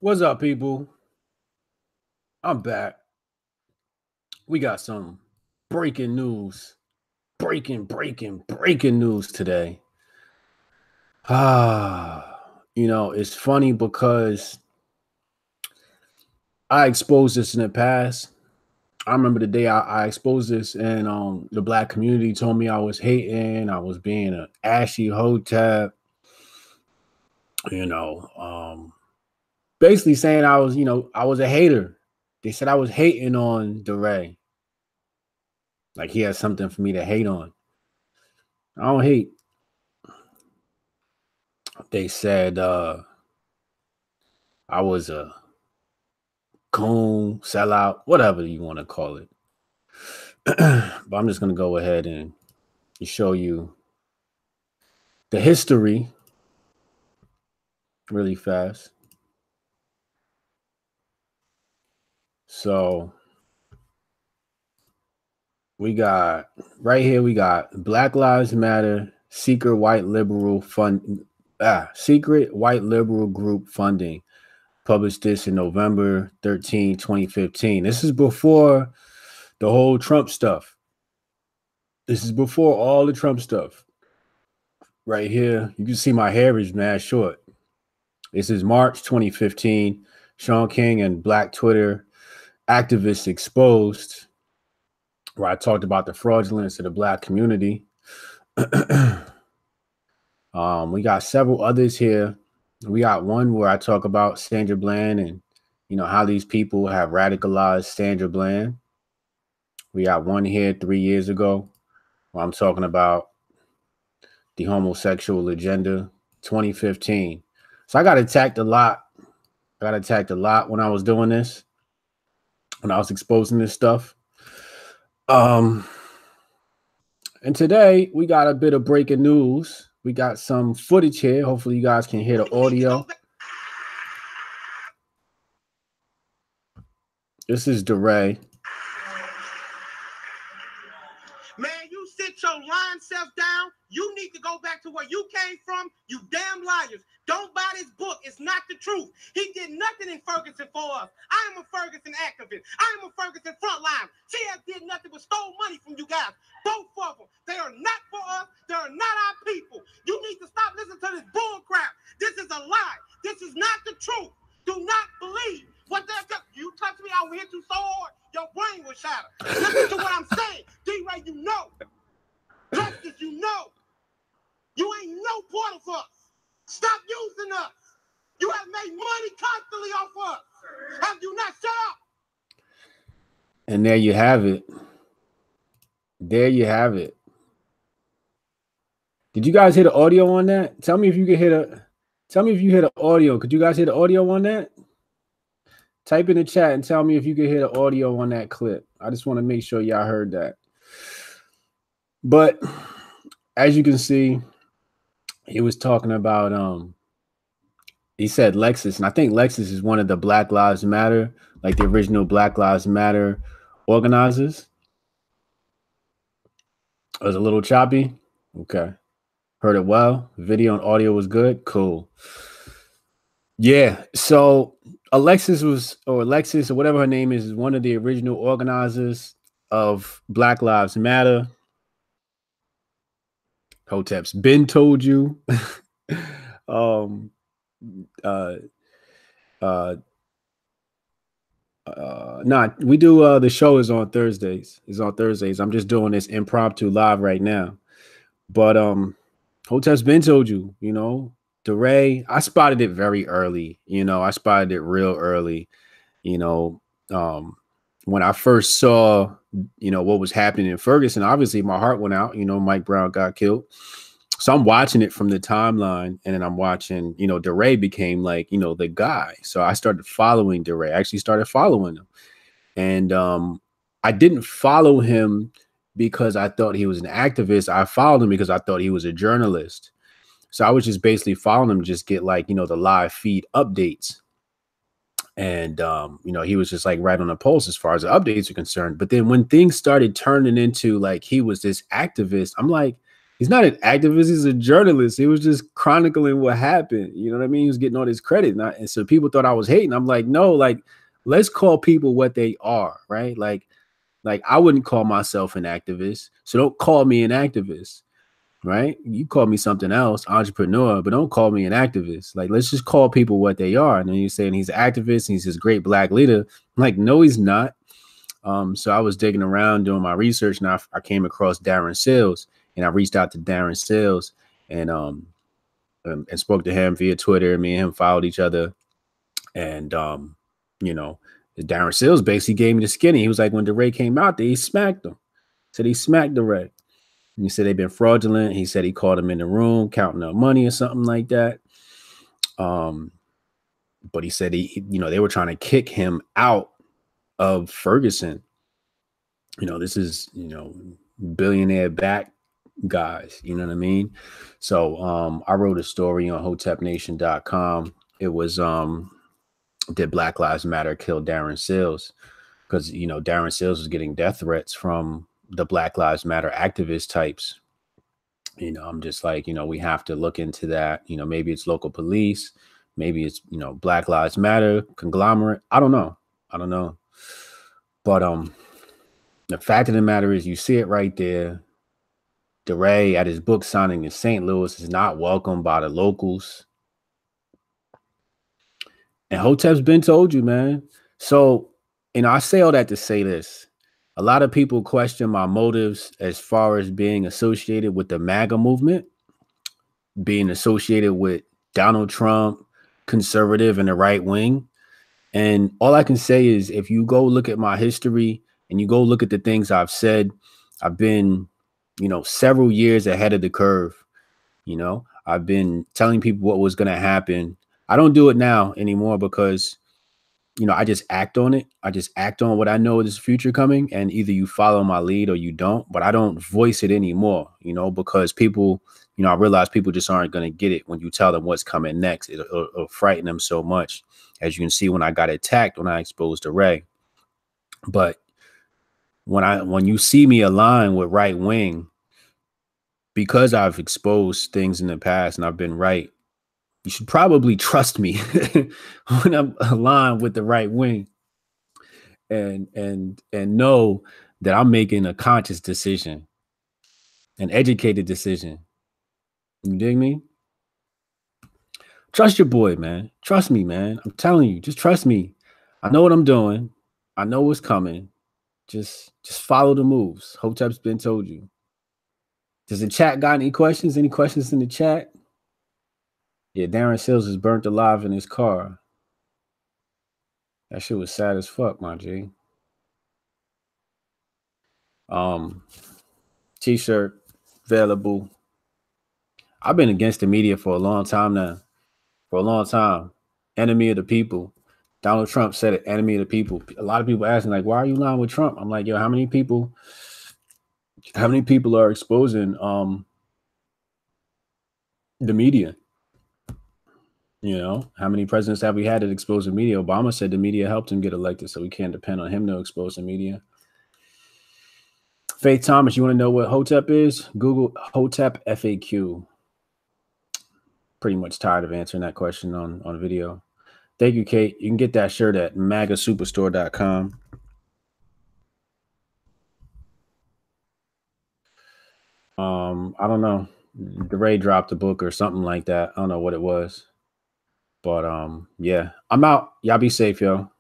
What's up, people? I'm back. We got some breaking news. Breaking news today. It's funny because I exposed this in the past. I remember the day I exposed this, and the black community told me I was hating, I was being an ashy hotep, you know, basically saying I was a hater. They said I was hating on Deray. Like he has something for me to hate on. I don't hate. They said I was a coon, sellout, whatever you want to call it. But I'm just going to go ahead and show you the history really fast. So we got right here, we got Black Lives Matter, secret white liberal group funding. Published this in November 13, 2015. This is before the whole Trump stuff. This is before all the Trump stuff. Right here, you can see my hair is mad short. This is March 2015. Sean King and Black Twitter activists exposed, where I talked about the fraudulence of the Black community. We got several others here. We got one where I talk about Sandra Bland and, how these people have radicalized Sandra Bland. We got one here 3 years ago where I'm talking about the homosexual agenda, 2015. So I got attacked a lot. When I was doing this, when I was exposing this stuff. And today we got a bit of breaking news. We got some footage here. Hopefully you guys can hear the audio. This is Deray. Man, you sit your lying self down. You need to go back to where you came from, you damn liars. Don't buy this book. It's not the truth. He did nothing in Ferguson for us. I am a Ferguson activist. I am a Ferguson frontline. CS did nothing but stole money from you guys. Both of them. They are not for us. They are not our people. You need to stop listening to this bull crap. This is a lie. This is not the truth. Do not believe what they're doing. You touch me, I will hit you so hard, your brain will shatter. Listen to what I'm saying. Deray, you know. Justice, you know. You ain't no part of us. Stop using us. You have made money constantly off us. Have you not? Shut up. And there you have it. There you have it. Did you guys hear the audio on that? Tell me if you can hear the. Tell me if you hear the audio. Could you guys hear the audio on that? Type in the chat and tell me if you can hear the audio on that clip. I just want to make sure y'all heard that. But as you can see, he was talking about he said Lexus, and I think Lexus is one of the Black Lives Matter, like the original Black Lives Matter organizers. It was a little choppy. Okay. Heard it well. Video and audio was good. Cool. Yeah. So Alexis or whatever her name is one of the original organizers of Black Lives Matter. Hotep's been told you. We do the show is on Thursdays. I'm just doing this impromptu live right now. But Hotep's been told you, Deray, I spotted it very early, I spotted it real early, when I first saw, what was happening in Ferguson. Obviously my heart went out, Mike Brown got killed. So I'm watching it from the timeline, and then I'm watching, Deray became like, the guy. So I started following Deray. I actually started following him. And I didn't follow him because I thought he was an activist. I followed him because I thought he was a journalist. So I was just basically following him, just get like, the live feed updates. And, he was just like right on the pulse as far as the updates are concerned. But then when things started turning into like he was this activist, I'm like, He's not an activist. He's a journalist. He was just chronicling what happened. You know what I mean? He was getting all this credit. And so people thought I was hating. I'm like, no, like, let's call people what they are, right? Like I wouldn't call myself an activist. So don't call me an activist, right? You call me something else, entrepreneur, but don't call me an activist. Like, let's just call people what they are. And then you're saying he's an activist and he's this great black leader. I'm like, no, he's not. So I was digging around doing my research, and I came across Darren Sills, and I reached out to Darren Sills and spoke to him via Twitter. Me and him followed each other, and you know, Darren Sills basically gave me the skinny. He was like, when Deray came out there, he smacked him. Said he smacked Deray. And he said they've been fraudulent. He said he caught him in the room counting up money or something like that. But he said he they were trying to kick him out of Ferguson. This is, billionaire back guys, you know what I mean? So I wrote a story on hotepnation.com. It was did Black Lives Matter kill Darren Sills? Because Darren Sills was getting death threats from the Black Lives Matter activist types. I'm just like, we have to look into that. Maybe it's local police, maybe it's Black Lives Matter conglomerate. I don't know. But the fact of the matter is, you see it right there. Deray at his book signing in St. Louis is not welcomed by the locals. And Hotep's been told you, man. So, I say all that to say this. A lot of people question my motives as far as being associated with the MAGA movement, being associated with Donald Trump, conservative, and the right wing. And all I can say is, if you go look at my history and you go look at the things I've said, I've been, several years ahead of the curve. I've been telling people what was going to happen. I don't do it now anymore because, I just act on it. I just act on what I know is the future coming, and either you follow my lead or you don't, but I don't voice it anymore, because people, I realize people just aren't going to get it when you tell them what's coming next. It'll frighten them so much, as you can see when I got attacked, when I exposed Deray. But when you see me align with right wing, because I've exposed things in the past and I've been right, you should probably trust me when I'm aligned with the right wing, and know that I'm making a conscious decision, an educated decision. You dig me? Trust your boy, man. Trust me, man. I'm telling you, just trust me. I know what I'm doing. I know what's coming. Just follow the moves. Hotep's been told you. Does the chat got any questions? Any questions in the chat? Yeah, Darren Sills is burnt alive in his car. That shit was sad as fuck, my G. T-shirt available. I've been against the media for a long time now. For a long time. Enemy of the people. Donald Trump said it, enemy of the people. A lot of people asking, like, why are you lying with Trump? I'm like, yo, how many people are exposing the media? How many presidents have we had that expose the media? Obama said the media helped him get elected, so we can't depend on him to expose the media. Faith Thomas, you want to know what Hotep is? Google Hotep FAQ. Pretty much tired of answering that question on video. Thank you, Kate. You can get that shirt at magasuperstore.com. I don't know. Deray dropped a book or something like that. I don't know what it was. But yeah, I'm out. Y'all be safe, yo.